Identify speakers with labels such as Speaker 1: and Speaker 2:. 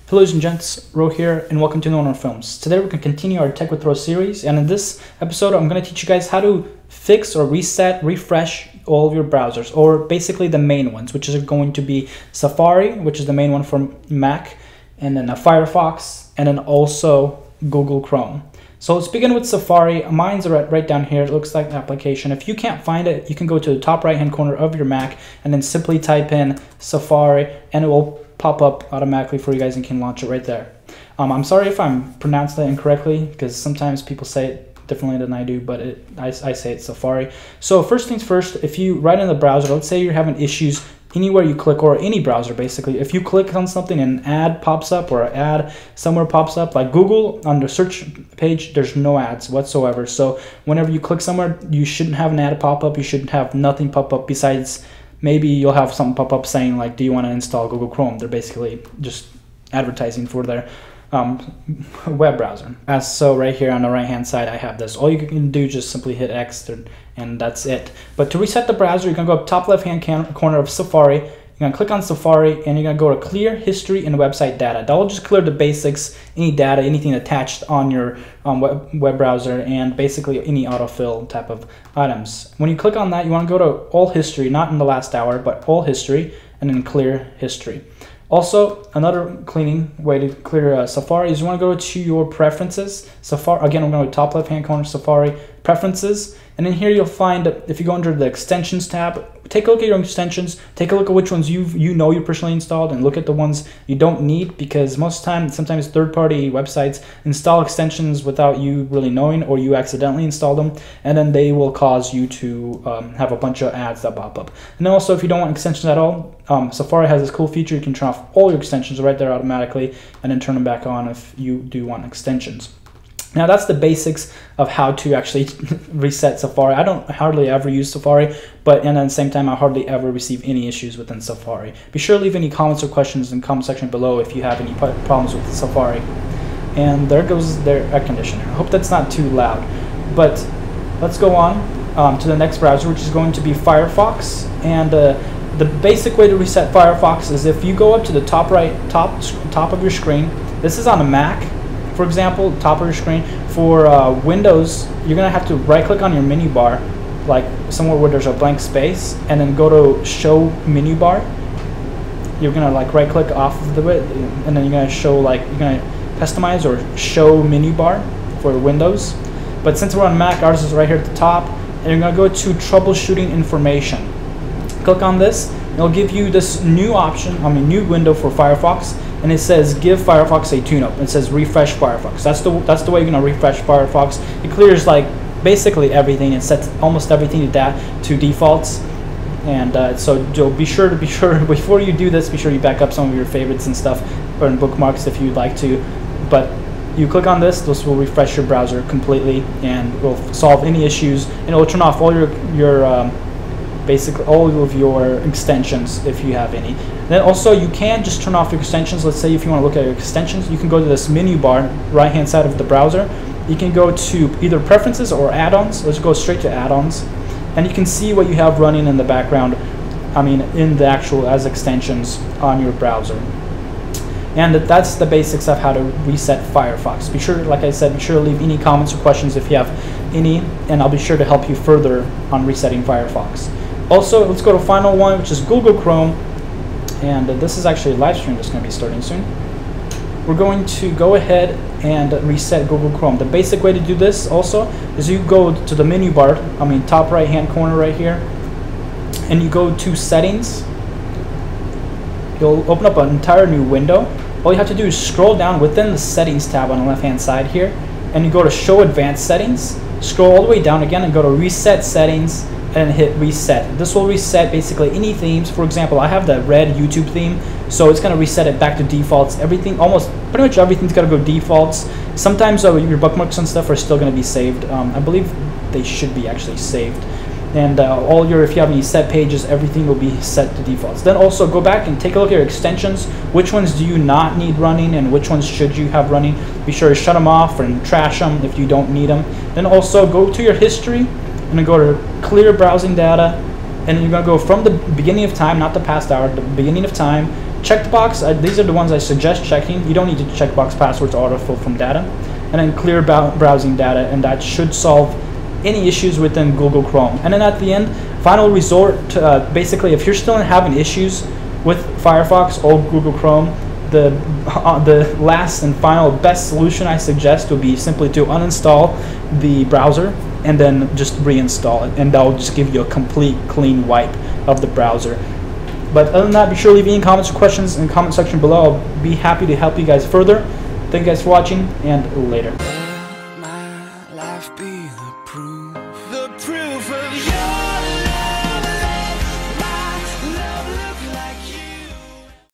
Speaker 1: Hello ladies and gents, Ro here, and welcome to NOandROfilms. Today we're going to continue our Tech with Ro series, and in this episode I'm going to teach you guys how to fix or reset, refresh all of your browsers, or basically the main ones, which is going to be Safari, which is the main one for Mac, and then Firefox, and then also Google Chrome. So let's begin with Safari. Mine's right down here. It looks like the application. If you can't find it, you can go to the top right hand corner of your Mac and then simply type in Safari, and it will pop up automatically for you guys and can launch it right there. I'm sorry if I'm pronouncing that incorrectly, because sometimes people say it differently than I do, but I say it's Safari. So first things first, if you write in the browser, let's say you're having issues anywhere you click, or any browser basically, if you click on something and an ad pops up, or an ad somewhere pops up, like Google on the search page, there's no ads whatsoever. So whenever you click somewhere, you shouldn't have an ad pop up, you shouldn't have nothing pop up besides maybe you'll have something pop up saying like, do you want to install Google Chrome? They're basically just advertising for their web browser. So right here on the right hand side I have this. All you can do is just simply hit X and that's it. But to reset the browser, you're going to go up top left hand corner of Safari. You're going to click on Safari and you're going to go to clear history and website data. That will just clear the basics, any data, anything attached on your web browser, and basically any autofill type of items. When you click on that, you want to go to all history, not in the last hour, but all history, and then clear history. Also, another cleaning way to clear Safari is you want to go to your preferences. Safari, again, we're going to top left hand corner, Safari, preferences, and in here you'll find, if you go under the extensions tab, take a look at your extensions, take a look at which ones you know you personally installed, and look at the ones you don't need, because most of the time, sometimes third-party websites install extensions without you really knowing, or you accidentally install them, and then they will cause you to have a bunch of ads that pop up. And then also, if you don't want extensions at all, Safari has this cool feature. You can turn off all your extensions right there automatically, and then turn them back on if you do want extensions. Now that's the basics of how to actually reset Safari. I don't hardly ever use Safari, but and at the same time I hardly ever receive any issues within Safari. Be sure to leave any comments or questions in the comment section below if you have any problems with Safari. And there goes their air conditioner. I hope that's not too loud. But let's go on to the next browser, which is going to be Firefox. And the basic way to reset Firefox is if you go up to the top of your screen. This is on a Mac, for example, top of your screen. For Windows, you're gonna have to right click on your menu bar, like somewhere where there's a blank space, and then go to show menu bar. You're gonna like right click off of the and then you're gonna show, like, you're gonna customize or show menu bar for Windows. But since we're on Mac, ours is right here at the top, and you're gonna go to troubleshooting information. Click on this, and it'll give you this new option, new window for Firefox, and it says give Firefox a tune-up. It says refresh Firefox. That's the way you're gonna refresh Firefox. It clears like basically everything. It sets almost everything to defaults, and so be sure before you do this, be sure you back up some of your favorites and stuff, or in bookmarks if you'd like to. But you click on this will refresh your browser completely, and will solve any issues, and it will turn off all your basically all of your extensions if you have any. Then also, you can just turn off your extensions. Let's say if you want to look at your extensions, you can go to this menu bar right hand side of the browser. You can go to either preferences or add-ons. Let's go straight to add-ons, and you can see what you have running in the background, in the actual as extensions on your browser. And that's the basics of how to reset Firefox. Be sure, like I said, be sure to leave any comments or questions if you have any, and I'll be sure to help you further on resetting Firefox. Also, let's go to final one, which is Google Chrome, and this is actually a live stream that's going to be starting soon. We're going to go ahead and reset Google Chrome. The basic way to do this also is you go to the menu bar, top right hand corner right here, and you go to settings. You'll open up an entire new window. All you have to do is scroll down within the settings tab on the left hand side here, and you go to show advanced settings. Scroll all the way down again and go to reset settings, and hit reset. This will reset basically any themes. For example, I have the red YouTube theme, so it's gonna reset it back to defaults. Everything, almost pretty much everything's gotta go defaults. Sometimes your bookmarks and stuff are still gonna be saved. I believe they should be actually saved. And if you have any set pages, everything will be set to defaults. Then also go back and take a look at your extensions. Which ones do you not need running, and which ones should you have running? Be sure to shut them off and trash them if you don't need them. Then also go to your history, and then go to clear browsing data, and you're going to go from the beginning of time, not the past hour, the beginning of time, checked box, these are the ones I suggest checking. You don't need to check box passwords autofill from data. And then clear browsing data, and that should solve any issues within Google Chrome. And then at the end, final resort, basically if you're still having issues with Firefox or Google Chrome, the last and final best solution I suggest would be simply to uninstall the browser and then just reinstall it, and that will just give you a complete clean wipe of the browser. But other than that, be sure to leave any comments or questions in the comment section below. I'll be happy to help you guys further. Thank you guys for watching, and later.